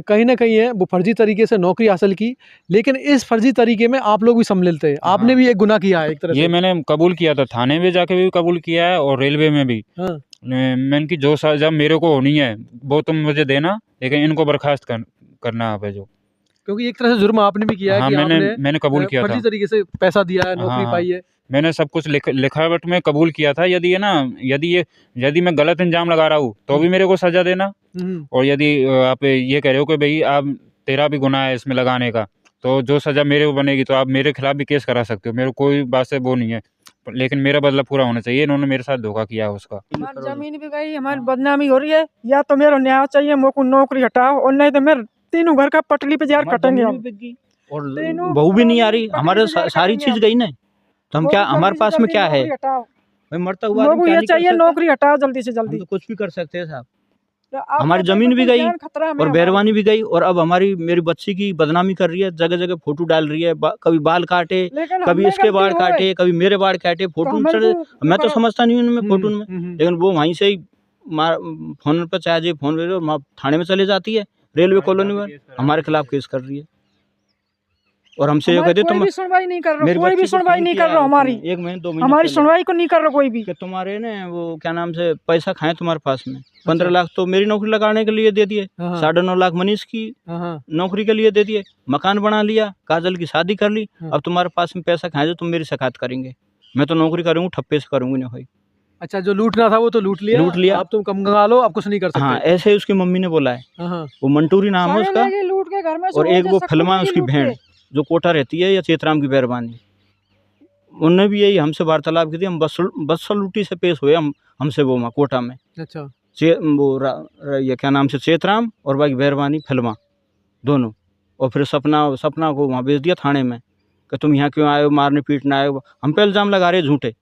कहीं ना कहीं है वो फर्जी तरीके से नौकरी हासिल की, लेकिन इस फर्जी तरीके में आप लोग भी सम्मिलित थे। आपने भी एक गुनाह किया है एक तरह से। ये मैंने कबूल किया था, थाने में जाके भी कबूल किया है और रेलवे में भी। मैंने की जो सजा मेरे को होनी है वो तुम मुझे देना, लेकिन इनको बर्खास्त करना है जो, क्योंकि एक तरह से जुर्म आपने भी किया है। हाँ, कि मैंने कबूल किया था, फर्जी तरीके से पैसा दिया है, नौकरी पाई है। मैंने सब कुछ लिखावट में कबूल किया था। यदि मैं गलत इंजाम लगा रहा हूँ तो भी मेरे को सजा देना, और यदि आप ये कह रहे हो कि भाई आप तेरा भी गुनाह है इसमें लगाने का, तो जो सजा मेरे को बनेगी तो आप मेरे खिलाफ भी केस करा सकते हो, मेरे कोई बात से वो नहीं है, लेकिन मेरा बदला पूरा होना चाहिए। इन्होंने मेरे साथ धोखा किया है उसका। हमारी जमीन भी गई, हमारी बदनामी हो रही है, या तो मेरा न्याय चाहिए, मेरे नौकरी हटाओ, और नहीं तो मेरे तीनों घर का पटली पे जार कटेंगे हम। और बहू भी नहीं आ रही, हमारे सारी चीज गई ना, तो हम क्या, हमारे पास में क्या है? भाई मरता हुआ आदमी ये चाहिए, नौकरी हटाओ जल्दी से जल्दी। तो कुछ भी कर सकते हैं साहब। हमारी जमीन भी गई और बैरवानी भी गई, और अब मेरी बच्ची की बदनामी कर रही है, जगह जगह फोटो डाल रही है, कभी बाल काटे, कभी इसके बाल काटे, कभी मेरे बाल काटे, फोटो चढ़े। मैं तो समझता नहीं हूँ उनमें फोटो में, लेकिन वो वहीं से ही फोन पर चाहे फोन थाने में चले जाती है, रेलवे कॉलोनी में हमारे खिलाफ केस कर रही है, और हमसे ये कहते तुम सुनवाई नहीं कर रहे, कोई भी सुनवाई नहीं कर रहा हमारी। 1 महीने 2 महीने हमारी सुनवाई को नहीं कर रहा कोई भी, कि तुम्हारे ने वो क्या नाम से पैसा खाए तुम्हारे पास में। 15 लाख तो मेरी नौकरी लगाने के लिए दे दिए, 9.5 लाख मनीष की नौकरी के लिए दे दिए, मकान बना लिया, काजल की शादी कर ली। अब तुम्हारे पास में पैसा खाए जो तुम मेरी शिकायत करेंगे, मैं तो नौकरी करूँगी, ठप्पे से करूँगी ना भाई। अच्छा, जो लूटना था वो तो लूट लिया, अब तुम कम गा लो, अब कुछ नहीं कर सकते। हाँ, ऐसे ही उसकी मम्मी ने बोला है। वो मंटूरी नाम है उसका, लूट के घर में, और एक वो फिल्मा है उसकी भेड़, जो कोटा रहती है या चेतराम की मेहरबानी, उनने भी यही हमसे वार्तालाप की थी। हम बदसलूटी से पेश हुए हमसे वो वहाँ कोटा में। अच्छा। ये क्या नाम से चेतराम और बाकी मेहरबानी फिल्मा दोनों। और फिर सपना को वहाँ भेज दिया थाने में कि तुम यहाँ क्यों आए हो, मारने पीटने आए हो। हम पे इल्ज़ाम लगा रहे झूठे।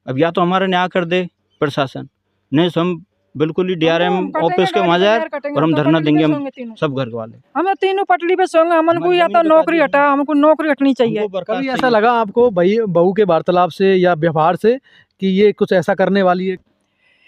अब या तो हमारा न्याय कर दे प्रशासन, नहीं तो हम बिल्कुल ही डीआरएम ऑफिस के वहाँ जाए और हम धरना देंगे, हम सब घर वाले। हमें तीनों पटली पे सोएंगे। हमको या तो नौकरी हटा, हमको नौकरी हटनी चाहिए। कभी ऐसा लगा आपको भाई बहू के वार्तालाप से या व्यवहार से कि ये कुछ ऐसा करने वाली है?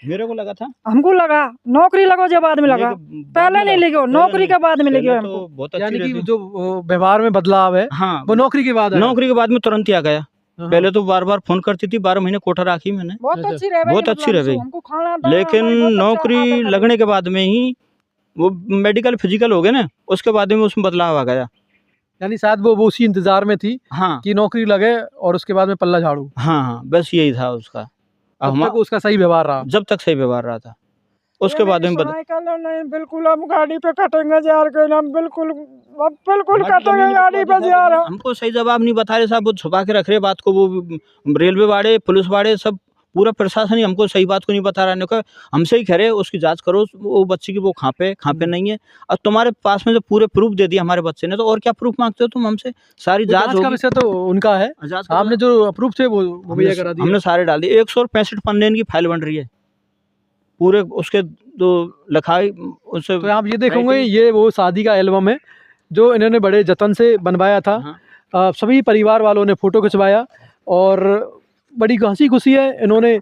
मेरे को लगा था, हमको लगा नौकरी लगो जब बाद में लगा, पहले नहीं लगे, नौकरी के बाद में लगे हमको। बहुत यानी कि जो व्यवहार में बदलाव है हाँ, वो नौकरी के बाद नौकरी के बाद में तुरंत ही आ गया। पहले तो बार बार फोन करती थी, 12 महीने कोटा रखी मैंने, बहुत अच्छी रह गई, बहुत अच्छी रह गई। हमको खाना दाना लेकिन हमारी बहुत अच्छा नौकरी आदत है। लगने के बाद में ही वो मेडिकल फिजिकल हो गया ना, उसके बाद में उसमें बदलाव आ गया। यानी शायद वो उसी इंतजार में थी हाँ कि नौकरी लगे और उसके बाद में पल्ला झाड़ू। हाँ, बस यही था उसका। तब तक उसका सही व्यवहार रहा। जब तक सही व्यवहार रहा था, उसके बाद में नहीं बिल्कुल हम गाड़ी पे कटेंगे यार, हम बिल्कुल कटेंगे गाड़ी पे यार। हमको सही जवाब नहीं बता रहे साहब, वो छुपा के रख रहे बात को। वो रेलवे वाले, पुलिस वाले, सब पूरा प्रशासन ही हमको सही बात को नहीं बता रहा है। हमसे ही कह रहे उसकी जांच करो, वो बच्चे की वो कहाँ पे नहीं है। और तुम्हारे पास में जो पूरे प्रूफ दे दिया हमारे बच्चे ने, तो और क्या प्रूफ मांगते हो तुम हमसे? सारी जांच का विषय तो उनका है, आपने जो प्रूफ थे वो भैया करा दिए। हमने सारे डाल दिए। 165 पन्ने इनकी फाइल बन रही है पूरे, उसके जो लिखाई उससे। तो आप ये देखोगे, ये वो शादी का एल्बम है जो इन्होंने बड़े जतन से बनवाया था। सभी परिवार वालों ने फ़ोटो खिंचवाया और बड़ी हंसी खुशी है इन्होंने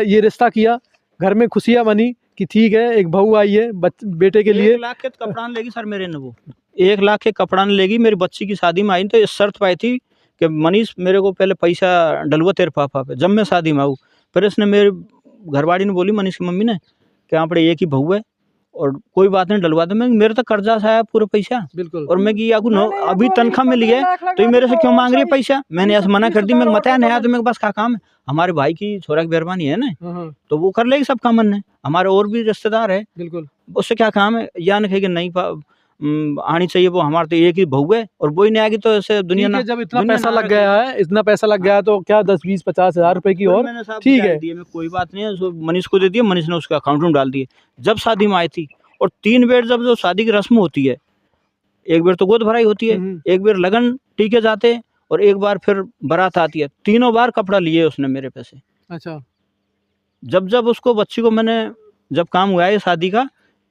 ये रिश्ता किया। घर में खुशियाँ बनी कि ठीक है एक बहू आई है बेटे के लिए। 1 लाख के कपड़ा लेगी सर मेरे ने, वो 1 लाख के कपड़ा लेगी। मेरी बच्ची की शादी में आई तो इस शर्त पाई थी कि मनीष मेरे को पहले पैसा डलवा तेरे पापा पे, जब मैं शादी में आऊँ। फिर इसने मेरे घरवाड़ी ने बोली, मनीष की मम्मी ने, कि यहाँ पर एक ही बहू है और कोई बात नहीं डलवा दे। मैं मेरे तो कर्जा सा है पूरा पैसा, बिल्कुल। और मैं कि अभी तनख्वाह मिली है तो ये मेरे से क्यों मांग रही है पैसा? मैंने ऐसे मना कर दी। मैं बताया नहीं तो मेरे पास क्या काम है, हमारे भाई की छोरा की मेहरबानी है ना, तो वो कर लेगी सब काम। ने हमारे और भी रिश्तेदार है, बिल्कुल, उससे उससे क्या काम है? या नहीं कहेगी नहीं आनी चाहिए, वो हमारे तो एक ही बहू है और वो ही नहीं आएगी तो ऐसे दुनिया ना। जब इतना पैसा लग गया है, इतना पैसा लग गया है तो क्या 10, 20, 50 हज़ार रुपए की और ठीक है, कोई बात नहीं है। मनीष को दे दिए, मनीष ने उसके अकाउंट में डाल दिए। जब शादी में आई थी, और 3 बेर जब जो शादी की रस्म होती है, एक बेर तो गोद भराई होती है, एक बेर लगन टीके जाते हैं और एक बार फिर बारात आती है। तीनों बार कपड़ा लिए उसने मेरे पैसे। अच्छा। जब उसको बच्ची को मैंने जब काम हुआ है शादी का,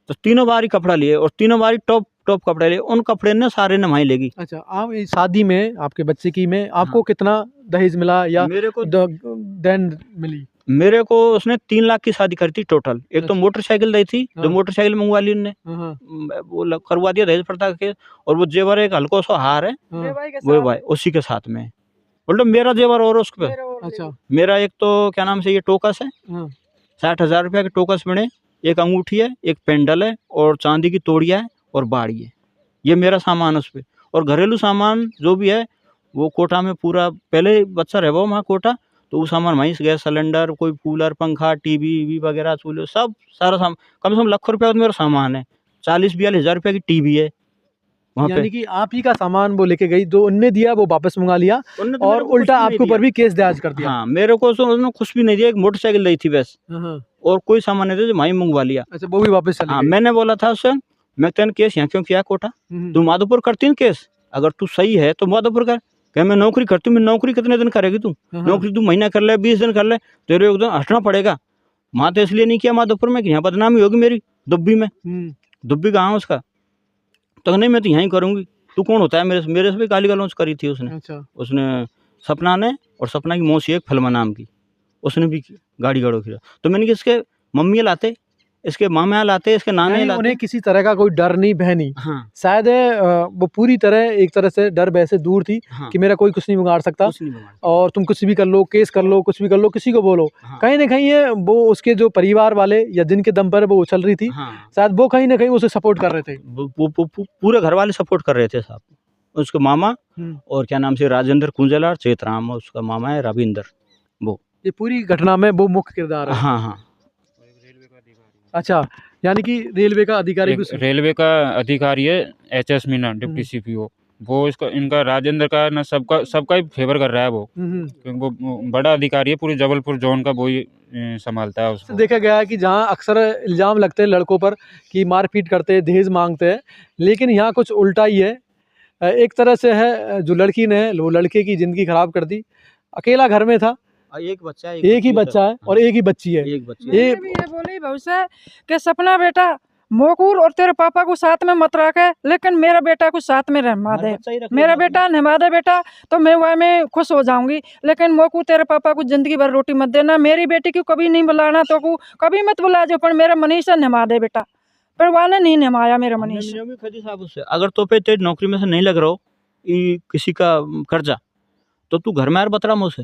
तो तीनों बार ही कपड़ा लिए और तीनों बार ही टॉप कपड़े लिए। उन कपड़े ने सारे ने वहीं लेगी। अच्छा, आप इस शादी में आपके बच्चे की में आपको कितना दहेज मिला या मेरे को देन मिली? मेरे को उसने 3 लाख की शादी करी थी टोटल। एक तो मोटरसाइकिल दी थी, जो मोटरसाइकिल मंगवा ली उनने, वो करवा दिया दहेज प्रथा के। और वो जेवर एक हल्को सा हार है, वो भाई उसी के साथ में, मतलब मेरा जेवर और उस पे। अच्छा। मेरा एक तो क्या नाम से ये टोकस है, 60,000 रुपया के टोकस बने, एक अंगूठी है, एक पेंडल है और चांदी की तोड़िया है और बाड़ी है। ये मेरा सामान उस पर। और घरेलू सामान जो भी है वो कोटा में पूरा, पहले बच्चा रहे वो वहाँ कोटा, तो वो सामान वहीं से, गैस सिलेंडर, कोई कूलर, पंखा, टीवी वगैरह, चूल्हे, सब सारा सामान, कम से कम लाख रुपया का मेरा सामान है। 40-42 हज़ार रुपया की टीवी है वहाँ पे। यानी कि आप ही का सामान वो लेके गई, जो उनने दिया वो वापस मंगा लिया और उल्टा आपके ऊपर भी केस दर्ज कर दिया। हाँ, मेरे को उन्होंने कुछ भी नहीं दिया, एक मोटरसाइकिल दी थी बस, और कोई सामान नहीं था, जो वहीं मंगवा लिया। अच्छा, वो भी वापस चली गई। मैंने बोला था उससे, मैं तेन केस यहाँ क्यों किया कोटा, तू माधोपुर करती है केस, अगर तू सही है तो माधोपुर कर। क्या मैं नौकरी करती हूँ, मैं नौकरी कितने दिन करेगी तू? नौकरी तू महीना कर ले, 20 दिन कर ले, तेरे एकदम हटना पड़ेगा। वहाँ तो इसलिए नहीं किया माधोपुर में कि यहाँ बदनामी होगी मेरी दुब्बी में। दुब्बी कहाँ उसका, तो नहीं मैं तो यहीं करूँगी। तू कौन होता है? मेरे से भी गाली गलौज करी थी उसने। अच्छा। उसने सपना ने, और सपना की मौसी एक फिल्मा नाम की, उसने भी गाड़ी गड़ो किया। तो मैंने कि इसके मम्मी लाते, इसके मामा लाते, इसके नाने लाते, उन्हें किसी तरह का कोई डर नहीं, बह नहीं। हाँ। शायद वो पूरी तरह एक तरह से डर भय से दूर थी। हाँ। कि मेरा कोई कुछ नहीं बिगाड़ सकता, और तुम कुछ भी कर लो, केस कर लो, कुछ भी कर लो, किसी को बोलो। हाँ। कहीं ना कहीं ये वो उसके जो परिवार वाले या जिनके दम पर वो उछल रही थी, हाँ। शायद वो कहीं ना कहीं उसे सपोर्ट कर रहे थे। पूरे घर वाले सपोर्ट कर रहे थे साहब। उसके मामा और क्या नाम से राजेंद्र कुंजलार चेतराम, उसका मामा है रविंदर। वो ये पूरी घटना में वो मुख्य किरदार है। हाँ हाँ। अच्छा, यानी कि रेलवे का अधिकारी रेलवे का अधिकारी है, HS मीना, डिप्टी CPO। वो इसका इनका राजेंद्र का ना सबका ही फेवर कर रहा है वो, क्योंकि वो बड़ा अधिकारी है, पूरी जबलपुर जोन का वो ही संभालता है उसको। देखा गया है कि जहाँ अक्सर इल्ज़ाम लगते हैं लड़कों पर कि मारपीट करते हैं, दहेज मांगते हैं, लेकिन यहाँ कुछ उल्टा ही है। एक तरह से है जो लड़की ने वो लड़के की ज़िंदगी ख़राब कर दी। अकेला घर में था, एक बच्चा है, एक ही बच्चा है और एक ही बच्ची है। एक बच्ची मैंने भी ये बोली बहू से कि सपना बेटा मोकूर और तेरे पापा को साथ में मत रखे, लेकिन मेरा बेटा को साथ में रहमा दे, मेरा बेटा नहवा दे बेटा, तो मैं वह में खुश हो जाऊंगी। लेकिन मोकू तेरे पापा को जिंदगी भर रोटी मत देना, मेरी बेटी को कभी नहीं बुलाना, तो को कभी मत बुला जो, पर मेरा मनीषा नहवा दे बेटा। पर वह ने नहीं नहवाया मेरा मनीषा। अगर तो पे तेरी नौकरी में से नहीं लग रहा हो किसी का कर्जा, तो तू घर में यार बतरा मुझसे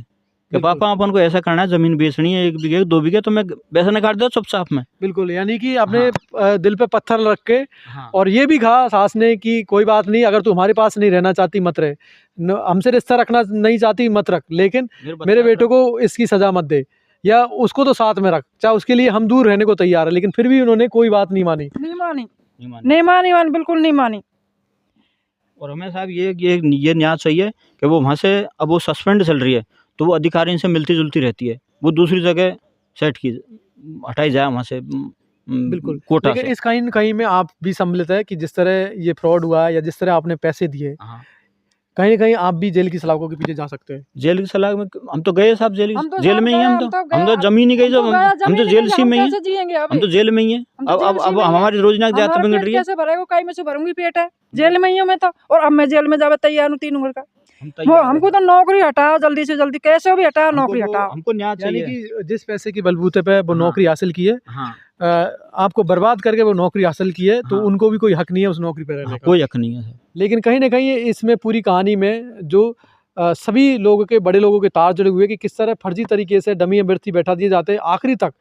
कि पापा अपन को ऐसा करना है, जमीन बेचनी है 1 बीघे 2 बीघे, तो मैं वैसा नहीं काट दो चुपचाप में। बिल्कुल, यानी कि अपने दिल पे पत्थर रख के और ये भी कहा सास ने कि कोई बात नहीं, अगर तू हमारे पास नहीं रहना चाहती मत रहे, हमसे रिश्ता रखना नहीं चाहती मत रख, लेकिन मेरे बेटे को इसकी सज़ा मत दे, या उसको तो साथ में रख, चाहे उसके लिए हम दूर रहने को तैयार है। लेकिन फिर भी उन्होंने कोई बात नहीं मानी, बिल्कुल नहीं मानी। और हमें साहब ये न्याय चाहिए कि वो वहाँ से, अब वो सस्पेंड चल रही है तो वो अधिकारी से मिलती जुलती रहती है, वो दूसरी जगह सेट की हटाई जाए वहाँ से, बिल्कुल कोटा लेकिन से। इस कहीं न कहीं में आप भी सम्मिलित है कि जिस तरह ये फ्रॉड हुआ है या जिस तरह आपने पैसे दिए, कहीं न कहीं आप भी जेल की सलाखों के पीछे जा सकते हैं। जेल की सलाह में हम तो गए साहब, जेल में ही हैं हम तो जमीन ही गई, हम तो जेल सी में ही हैं, हम तो जेल में ही हैं। अब हमारी रोजना जात बिगड़ रही है, कैसे भरेगा, कहीं में से भरूंगी पेट है, जेल में ही हूं मैं तो, और अब मैं जेल में जावे तैयार हूं 3 उम्र का। वो हमको तो नौकरी हटाओ, जल्दी से जल्दी, कैसे भी हटाओ, नौकरी हटाओ। हमको न्याय चाहिए। यानी कि जिस पैसे की बलबूते पे वो नौकरी हासिल की है, आपको बर्बाद करके वो नौकरी हासिल की है, तो उनको भी कोई हक नहीं है उस नौकरी पर रहने का, कोई हक नहीं है। लेकिन कहीं ना कहीं इसमें पूरी कहानी में जो सभी लोगों के, बड़े लोगों के तार जुड़े हुए कि किस तरह फर्जी तरीके से डमी अभ्यर्थी बैठा दिए जाते हैं, आखिरी तक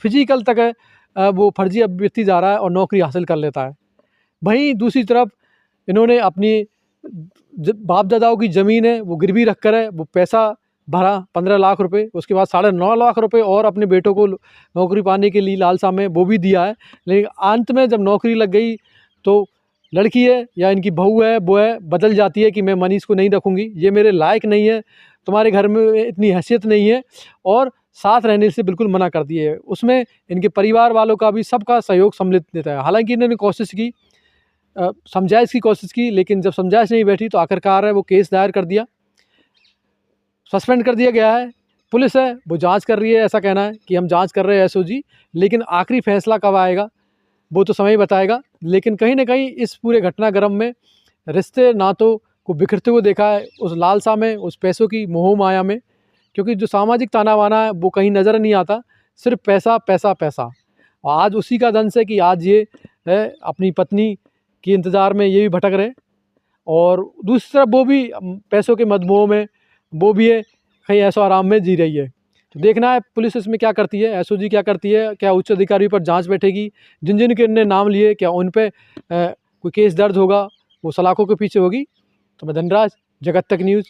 फिजिकल तक है वो फर्जी अभ्यर्थी जा रहा है और नौकरी हासिल कर लेता है। वहीं दूसरी तरफ इन्होंने अपनी बाप दादाओं की ज़मीन है वो गिरवी रख कर है वो पैसा भरा 15 लाख रुपए, उसके बाद 9.5 लाख रुपए और अपने बेटों को नौकरी पाने के लिए लालसा में वो भी दिया है। लेकिन अंत में जब नौकरी लग गई तो लड़की है या इनकी बहू है वो है बदल जाती है कि मैं मनीष को नहीं रखूँगी, ये मेरे लायक नहीं है, तुम्हारे घर में इतनी हैसियत नहीं है, और साथ रहने से बिल्कुल मना कर दिए। उसमें इनके परिवार वालों का भी सबका सहयोग सम्मिलित देता है। हालांकि इन्होंने कोशिश की, समझाइश की कोशिश की, लेकिन जब समझाइश नहीं बैठी तो आखिरकार है वो केस दायर कर दिया, सस्पेंड कर दिया गया है। पुलिस है वो जांच कर रही है, ऐसा कहना है कि हम जांच कर रहे हैं एसओजी, लेकिन आखिरी फैसला कब आएगा वो तो समय ही बताएगा। लेकिन कहीं ना कहीं इस पूरे घटनाक्रम में रिश्ते नातों को बिखरते हुए देखा है, उस लालसा में, उस पैसों की मोह माया में, क्योंकि जो सामाजिक ताना बाना है वो कहीं नज़र नहीं आता, सिर्फ पैसा पैसा पैसा। और आज उसी का दंश है कि आज ये है अपनी पत्नी के इंतज़ार में ये भी भटक रहे, और दूसरी तरफ वो भी पैसों के मदमोह में वो भी है कहीं ऐसो आराम में जी रही है। तो देखना है पुलिस इसमें क्या करती है, एसओजी क्या करती है, क्या उच्च अधिकारी पर जांच बैठेगी, जिन जिन के इनने नाम लिए क्या उन पे कोई केस दर्ज होगा, वो सलाखों के पीछे होगी। तो मैं धनराज, जगत तक न्यूज़।